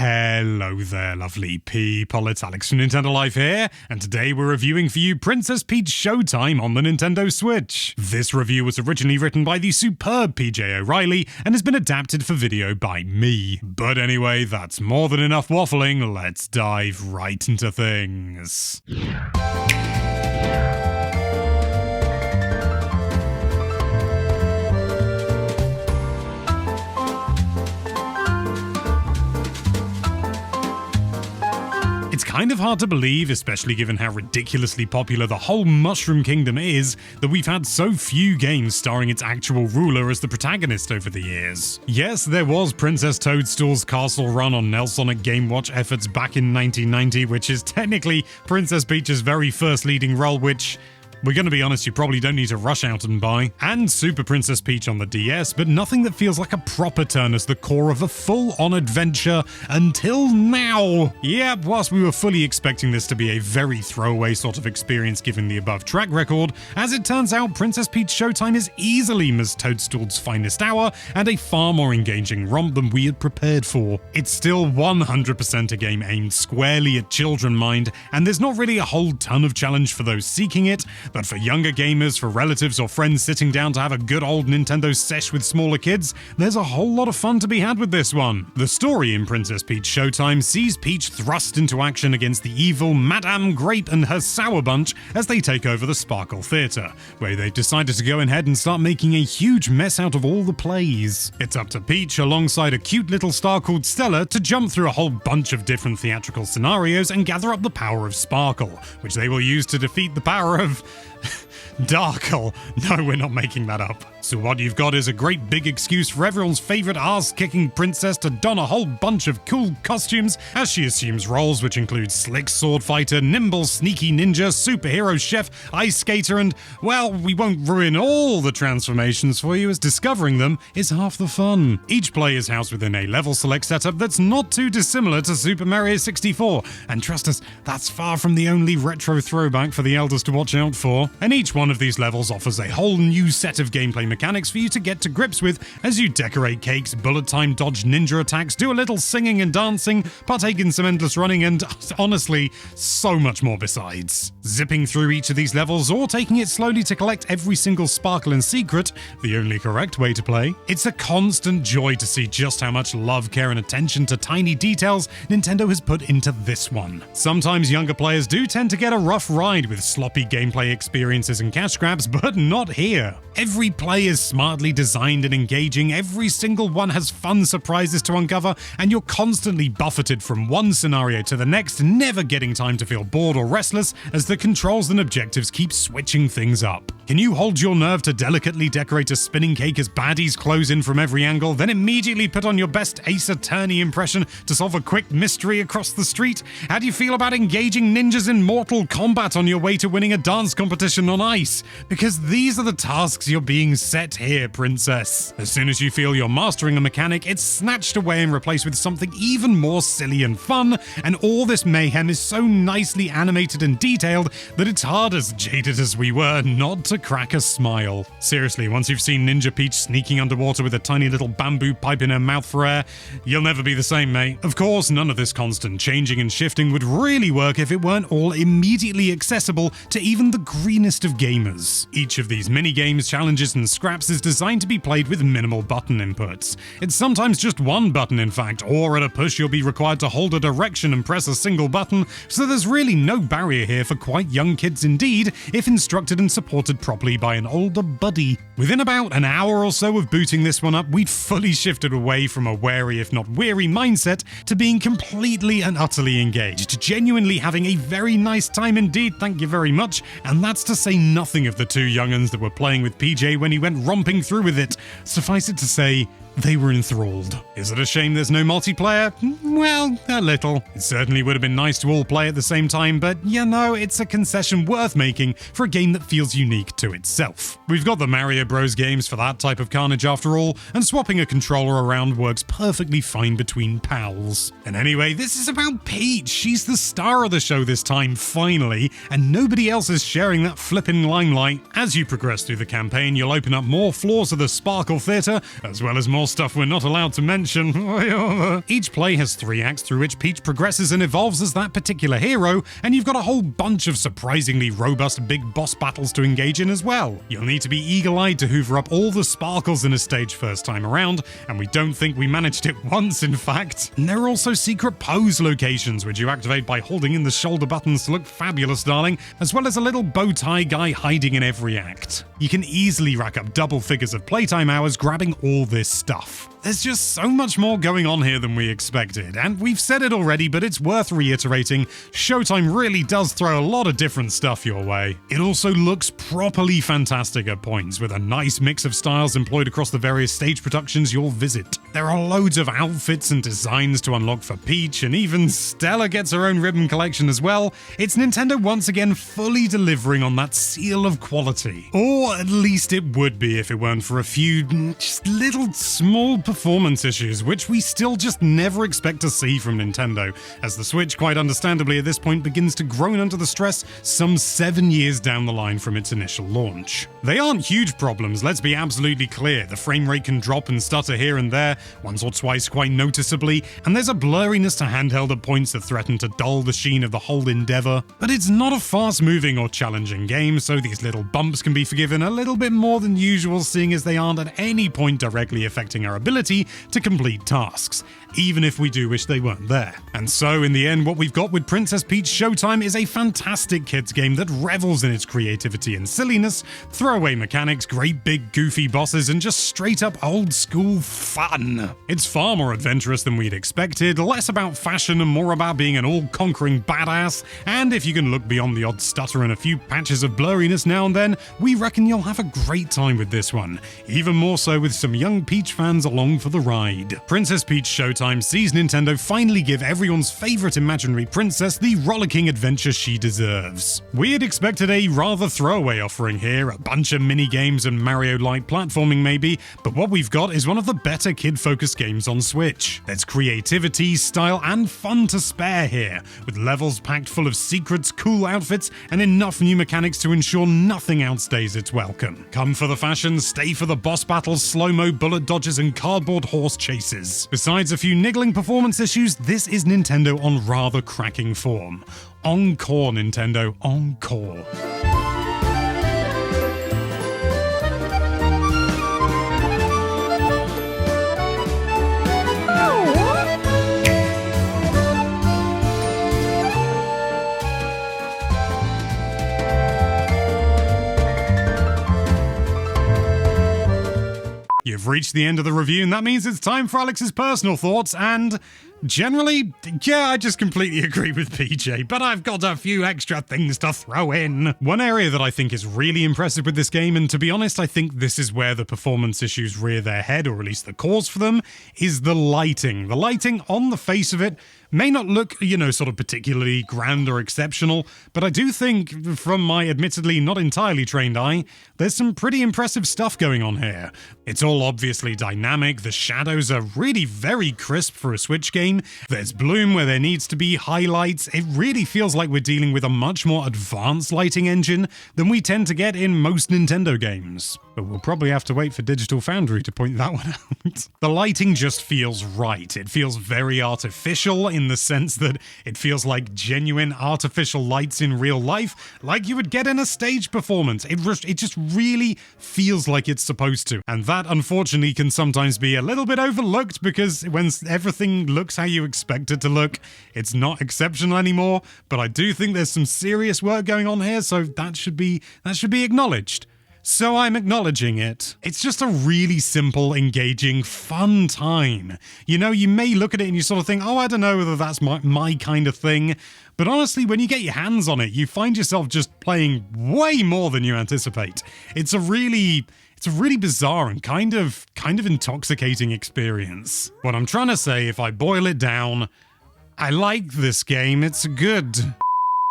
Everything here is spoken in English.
Hello there, lovely people. It's Alex from Nintendo Life here, and today we're reviewing for you Princess Peach Showtime on the Nintendo Switch. This review was originally written by the superb PJ O'Reilly and has been adapted for video by me. But anyway, that's more than enough waffling. Let's dive right into things. It's kind of hard to believe, especially given how ridiculously popular the whole Mushroom Kingdom is, that we've had so few games starring its actual ruler as the protagonist over the years. Yes, there was Princess Toadstool's Castle Run on Nelsonic Game Watch efforts back in 1990, which is technically Princess Peach's very first leading role, which, we're gonna be honest, you probably don't need to rush out and buy. And Super Princess Peach on the DS, but nothing that feels like a proper turn as the core of a full-on adventure until now. Yeah, whilst we were fully expecting this to be a very throwaway sort of experience given the above track record, as it turns out, Princess Peach Showtime is easily Ms. Toadstool's finest hour and a far more engaging romp than we had prepared for. It's still 100% a game aimed squarely at children, mind, and there's not really a whole ton of challenge for those seeking it. But for younger gamers, for relatives or friends sitting down to have a good old Nintendo sesh with smaller kids, there's a whole lot of fun to be had with this one. The story in Princess Peach Showtime sees Peach thrust into action against the evil Madame Grape and her Sour Bunch as they take over the Sparkle Theatre, where they've decided to go ahead and start making a huge mess out of all the plays. It's up to Peach, alongside a cute little star called Stella, to jump through a whole bunch of different theatrical scenarios and gather up the power of Sparkle, which they will use to defeat the power of Darkle. No, we're not making that up. So what you've got is a great big excuse for everyone's favourite ass-kicking princess to don a whole bunch of cool costumes as she assumes roles which include slick sword fighter, nimble sneaky ninja, superhero chef, ice skater, and, well, we won't ruin all the transformations for you as discovering them is half the fun. Each play is housed within a level select setup that's not too dissimilar to Super Mario 64, and trust us, that's far from the only retro throwback for the elders to watch out for. And each one of these levels offers a whole new set of gameplay mechanics for you to get to grips with as you decorate cakes, bullet time dodge ninja attacks, do a little singing and dancing, partake in some endless running, and honestly, so much more besides. Zipping through each of these levels or taking it slowly to collect every single sparkle and secret, the only correct way to play, it's a constant joy to see just how much love, care, and attention to tiny details Nintendo has put into this one. Sometimes younger players do tend to get a rough ride with sloppy gameplay experiences and cash grabs, but not here. Every play is smartly designed and engaging, every single one has fun surprises to uncover, and you're constantly buffeted from one scenario to the next, never getting time to feel bored or restless as the controls and objectives keep switching things up. Can you hold your nerve to delicately decorate a spinning cake as baddies close in from every angle, then immediately put on your best Ace Attorney impression to solve a quick mystery across the street? How do you feel about engaging ninjas in Mortal Kombat on your way to winning a dance competition on ice? Because these are the tasks you're being set here, princess. As soon as you feel you're mastering a mechanic, it's snatched away and replaced with something even more silly and fun, and all this mayhem is so nicely animated and detailed that it's hard, as jaded as we were, not to crack a smile. Seriously, once you've seen Ninja Peach sneaking underwater with a tiny little bamboo pipe in her mouth for air, you'll never be the same, mate. Of course, none of this constant changing and shifting would really work if it weren't all immediately accessible to even the greenest of gamers. Each of these mini-games, challenges, and scraps is designed to be played with minimal button inputs. It's sometimes just one button, in fact, or at a push you'll be required to hold a direction and press a single button, so there's really no barrier here for quite young kids indeed, if instructed and supported properly by an older buddy. Within about an hour or so of booting this one up, we'd fully shifted away from a wary if not weary mindset to being completely and utterly engaged, genuinely having a very nice time indeed, thank you very much, and that's to say nothing of the two young'uns that were playing with PJ when he went romping through with it. Suffice it to say, they were enthralled. Is it a shame there's no multiplayer? Well, a little. It certainly would have been nice to all play at the same time, but you know, it's a concession worth making for a game that feels unique to itself. We've got the Mario Bros games for that type of carnage after all, and swapping a controller around works perfectly fine between pals. And anyway, this is about Peach. She's the star of the show this time, finally, and nobody else is sharing that flippin' limelight. As you progress through the campaign, you'll open up more floors of the Sparkle Theatre, as well as more more stuff we're not allowed to mention. Each play has 3 acts through which Peach progresses and evolves as that particular hero, and you've got a whole bunch of surprisingly robust big boss battles to engage in as well. You'll need to be eagle-eyed to hoover up all the sparkles in a stage first time around, and we don't think we managed it once, in fact. And there are also secret pose locations, which you activate by holding in the shoulder buttons to look fabulous, darling, as well as a little bow tie guy hiding in every act. You can easily rack up double figures of playtime hours grabbing all this stuff. There's just so much more going on here than we expected, and we've said it already, but it's worth reiterating, Showtime really does throw a lot of different stuff your way. It also looks properly fantastic at points, with a nice mix of styles employed across the various stage productions you'll visit. There are loads of outfits and designs to unlock for Peach, and even Stella gets her own ribbon collection as well. It's Nintendo once again fully delivering on that seal of quality. Or at least it would be if it weren't for a few just little small performance issues, which we still just never expect to see from Nintendo, as the Switch, quite understandably at this point, begins to groan under the stress some 7 years down the line from its initial launch. They aren't huge problems, let's be absolutely clear. The frame rate can drop and stutter here and there, once or twice quite noticeably, and there's a blurriness to handheld at points that threaten to dull the sheen of the whole endeavor. But it's not a fast-moving or challenging game, so these little bumps can be forgiven a little bit more than usual, seeing as they aren't at any point directly affecting our ability to complete tasks, even if we do wish they weren't there. And so, in the end, what we've got with Princess Peach Showtime is a fantastic kids game that revels in its creativity and silliness, throwaway mechanics, great big goofy bosses, and just straight up old school fun. It's far more adventurous than we'd expected, less about fashion and more about being an all-conquering badass, and if you can look beyond the odd stutter and a few patches of blurriness now and then, we reckon you'll have a great time with this one, even more so with some young Peach fans along for the ride. Princess Peach Showtime sees Nintendo finally give everyone's favorite imaginary princess the rollicking adventure she deserves. We had expected a rather throwaway offering here, a bunch of mini-games and Mario-like platforming maybe, but what we've got is one of the better kid-focused games on Switch. There's creativity, style, and fun to spare here, with levels packed full of secrets, cool outfits, and enough new mechanics to ensure nothing outstays its welcome. Come for the fashion, stay for the boss battles, slow-mo bullet dodges, and cardboard horse chases. Besides a few niggling performance issues, this is Nintendo on rather cracking form. Encore, Nintendo, encore. You've reached the end of the review, and that means it's time for Alex's personal thoughts, and generally, yeah, I just completely agree with PJ, but I've got a few extra things to throw in. One area that I think is really impressive with this game, and to be honest, I think this is where the performance issues rear their head, or at least the cause for them, is the lighting. The lighting, on the face of it, may not look, sort of particularly grand or exceptional, but I do think, from my admittedly not entirely trained eye, there's some pretty impressive stuff going on here. It's all obviously dynamic, the shadows are really very crisp for a Switch game, there's bloom where there needs to be highlights, it really feels like we're dealing with a much more advanced lighting engine than we tend to get in most Nintendo games. But we'll probably have to wait for Digital Foundry to point that one out. The lighting just feels right. It feels very artificial in the sense that it feels like genuine artificial lights in real life, like you would get in a stage performance. It just really feels like it's supposed to. And that, unfortunately, can sometimes be a little bit overlooked because when everything looks how you expect it to look, it's not exceptional anymore. But I do think there's some serious work going on here, so that should be acknowledged. So I'm acknowledging it. It's just a really simple, engaging, fun time. You may look at it and you sort of think, oh, I don't know whether that's my kind of thing. But honestly, when you get your hands on it, you find yourself just playing way more than you anticipate. It's a really bizarre and kind of intoxicating experience. What I'm trying to say, if I boil it down, I like this game. It's good.